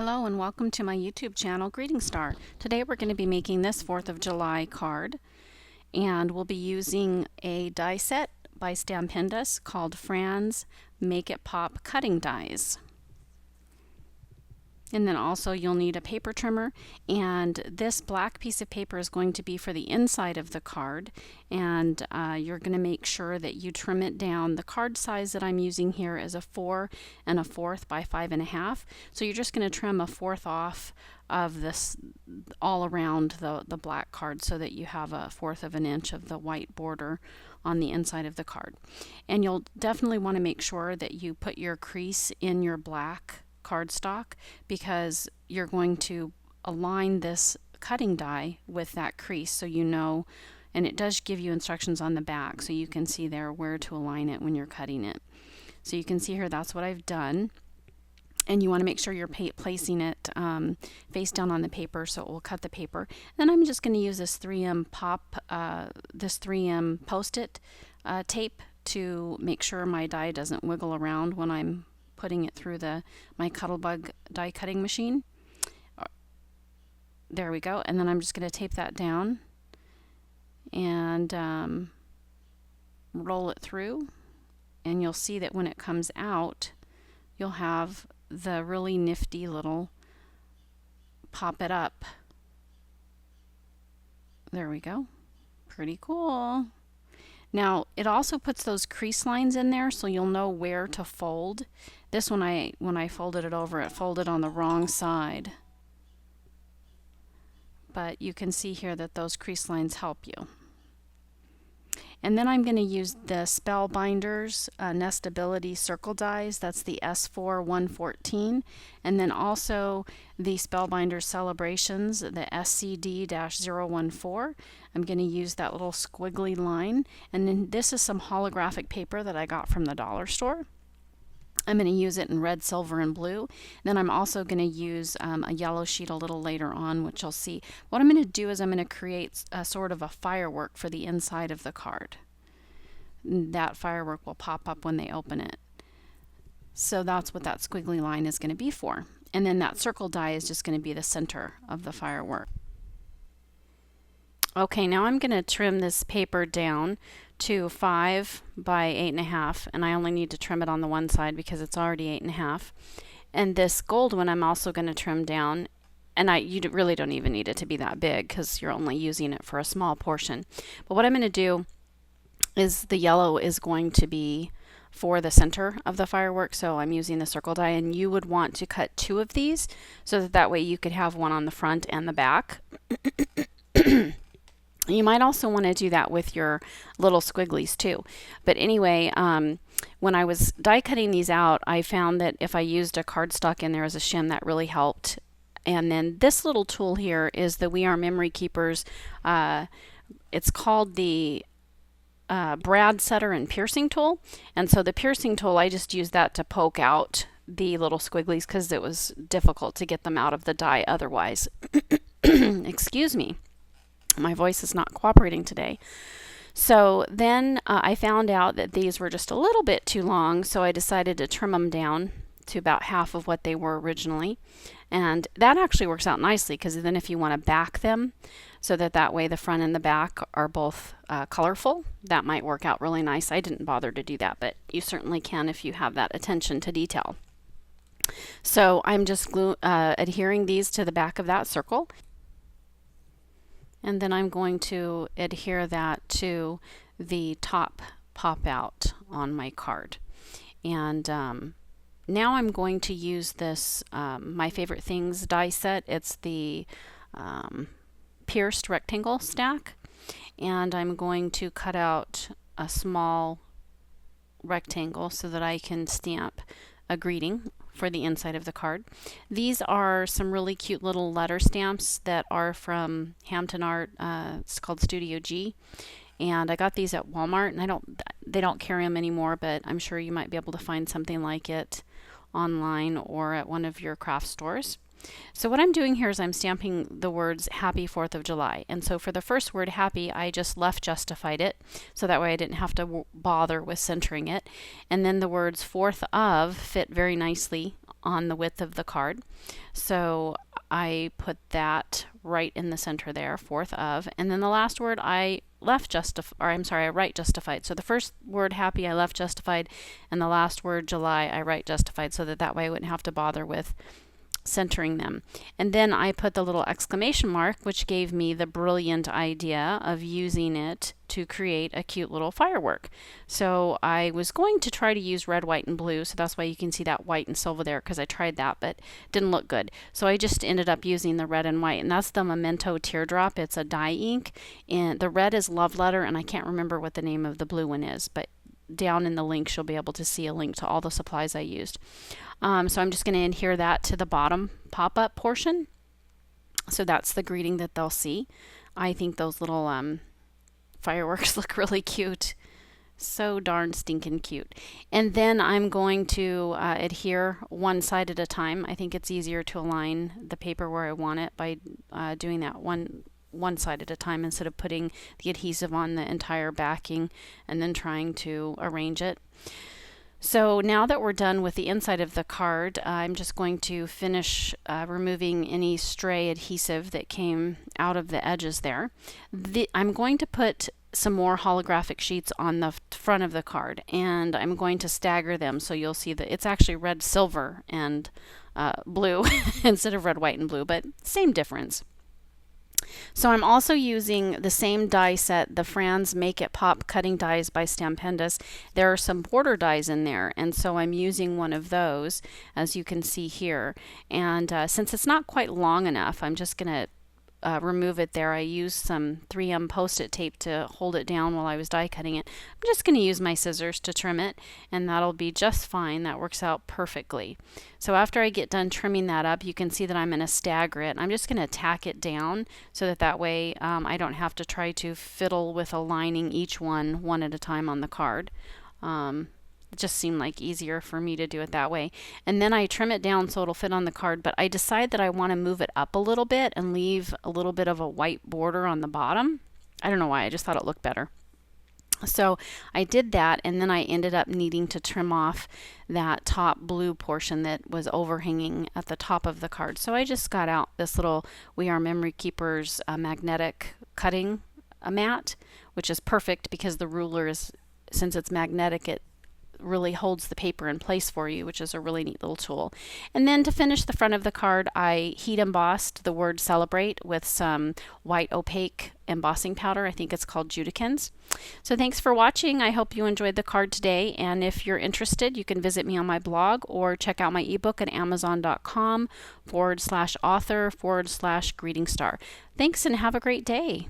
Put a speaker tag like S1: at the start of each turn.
S1: Hello and welcome to my YouTube channel, Greeting Star. Today we're going to be making this 4th of July card, and we'll be using a die set by Stampendous called Fran's Make It Pop Cutting Dies. And then also you'll need a paper trimmer, and this black piece of paper is going to be for the inside of the card, and you're going to make sure that you trim it down. The card size that I'm using here is a 4 1/4 by 5 1/2, so you're just going to trim a 1/4 off of this all around the black card so that you have a 1/4 of an inch of the white border on the inside of the card. And you'll definitely want to make sure that you put your crease in your black cardstock, because you're going to align this cutting die with that crease, so you know, and it does give you instructions on the back so you can see there where to align it when you're cutting it. So you can see here that's what I've done, and you want to make sure you're placing it face down on the paper so it will cut the paper. Then I'm just going to use this 3M this 3M post-it tape to make sure my die doesn't wiggle around when I'm putting it through my Cuttlebug die cutting machine. There we go. And then I'm just going to tape that down and roll it through, and you'll see that when it comes out you'll have the really nifty little pop it up. There we go. Pretty cool. Now it also puts those crease lines in there so you'll know where to fold. This one, when I folded it over, it folded on the wrong side. But you can see here that those crease lines help you. And then I'm going to use the Spellbinders Nestability Circle Dies. That's the S4 114. And then also the Spellbinders Celebrations, the SCD-014. I'm going to use that little squiggly line. And then this is some holographic paper that I got from the dollar store. I'm going to use it in red, silver, and blue. Then I'm also going to use a yellow sheet a little later on, which you'll see. What I'm going to do is I'm going to create a sort of a firework for the inside of the card. That firework will pop up when they open it. So that's what that squiggly line is going to be for. And then that circle die is just going to be the center of the firework. Okay, now I'm going to trim this paper down to 5 by 8 1/2, and I only need to trim it on the one side because it's already 8 1/2. And this gold one I'm also going to trim down, and you really don't even need it to be that big because you're only using it for a small portion. But what I'm going to do is the yellow is going to be for the center of the firework, so I'm using the circle die, and you would want to cut 2 of these so that way you could have one on the front and the back. You might also want to do that with your little squigglies too. But anyway, when I was die cutting these out, I found that if I used a cardstock in there as a shim, that really helped. And then this little tool here is the We Are Memory Keepers. It's called the brad setter and piercing tool. And so the piercing tool, I just used that to poke out the little squigglies because it was difficult to get them out of the die otherwise. Excuse me. My voice is not cooperating today. So then I found out that these were just a little bit too long, so I decided to trim them down to about half of what they were originally. And that actually works out nicely, because then if you want to back them so that way the front and the back are both colorful, that might work out really nice. I didn't bother to do that, but you certainly can if you have that attention to detail. So I'm just adhering these to the back of that circle. And then I'm going to adhere that to the top pop out on my card. And now I'm going to use this My Favorite Things die set. It's the pierced rectangle stack. And I'm going to cut out a small rectangle so that I can stamp a greeting for the inside of the card. These are some really cute little letter stamps that are from Hampton Art. It's called Studio G, and I got these at Walmart, and they don't carry them anymore, but I'm sure you might be able to find something like it online or at one of your craft stores. So what I'm doing here is I'm stamping the words Happy 4th of July. And so for the first word, happy, I just left justified it, so that way I didn't have to bother with centering it. And then the words 4th of fit very nicely on the width of the card. So I put that right in the center there, 4th of, and then the last word I left I right justified. So the first word happy I left justified, and the last word July I right justified, so that way I wouldn't have to bother with centering them. And then I put the little exclamation mark, which gave me the brilliant idea of using it to create a cute little firework. So I was going to try to use red, white, and blue, so that's why you can see that white and silver there, because I tried that but didn't look good. So I just ended up using the red and white, and that's the Memento Teardrop. It's a dye ink, and the red is Love Letter, and I can't remember what the name of the blue one is, but down in the links you'll be able to see a link to all the supplies I used. So I'm just going to adhere that to the bottom pop-up portion. So that's the greeting that they'll see. I think those little fireworks look really cute. So darn stinking cute. And then I'm going to adhere one side at a time. I think it's easier to align the paper where I want it by doing that one side at a time instead of putting the adhesive on the entire backing and then trying to arrange it. So now that we're done with the inside of the card, I'm just going to finish removing any stray adhesive that came out of the edges there. I'm going to put some more holographic sheets on the front of the card, and I'm going to stagger them so you'll see that it's actually red, silver, and blue instead of red, white, and blue, but same difference. So I'm also using the same die set, the Fran's Make It Pop cutting dies by Stampendous. There are some border dies in there, and so I'm using one of those, as you can see here. And since it's not quite long enough, I'm just going to remove it there. I used some 3M Post-it tape to hold it down while I was die cutting it. I'm just going to use my scissors to trim it, and that'll be just fine. That works out perfectly. So after I get done trimming that up, you can see that I'm going to stagger it. I'm just going to tack it down so that way I don't have to try to fiddle with aligning each one at a time on the card. It just seemed like easier for me to do it that way. And then I trim it down so it'll fit on the card, but I decide that I want to move it up a little bit and leave a little bit of a white border on the bottom. I don't know why, I just thought it looked better. So I did that, and then I ended up needing to trim off that top blue portion that was overhanging at the top of the card. So I just got out this little We Are Memory Keepers magnetic cutting mat, which is perfect because the ruler is, since it's magnetic, it really holds the paper in place for you, which is a really neat little tool. And then to finish the front of the card, I heat embossed the word celebrate with some white opaque embossing powder. I think it's called Judikins. So thanks for watching. I hope you enjoyed the card today, and if you're interested, you can visit me on my blog or check out my ebook at amazon.com/author/greeting star. Thanks and have a great day.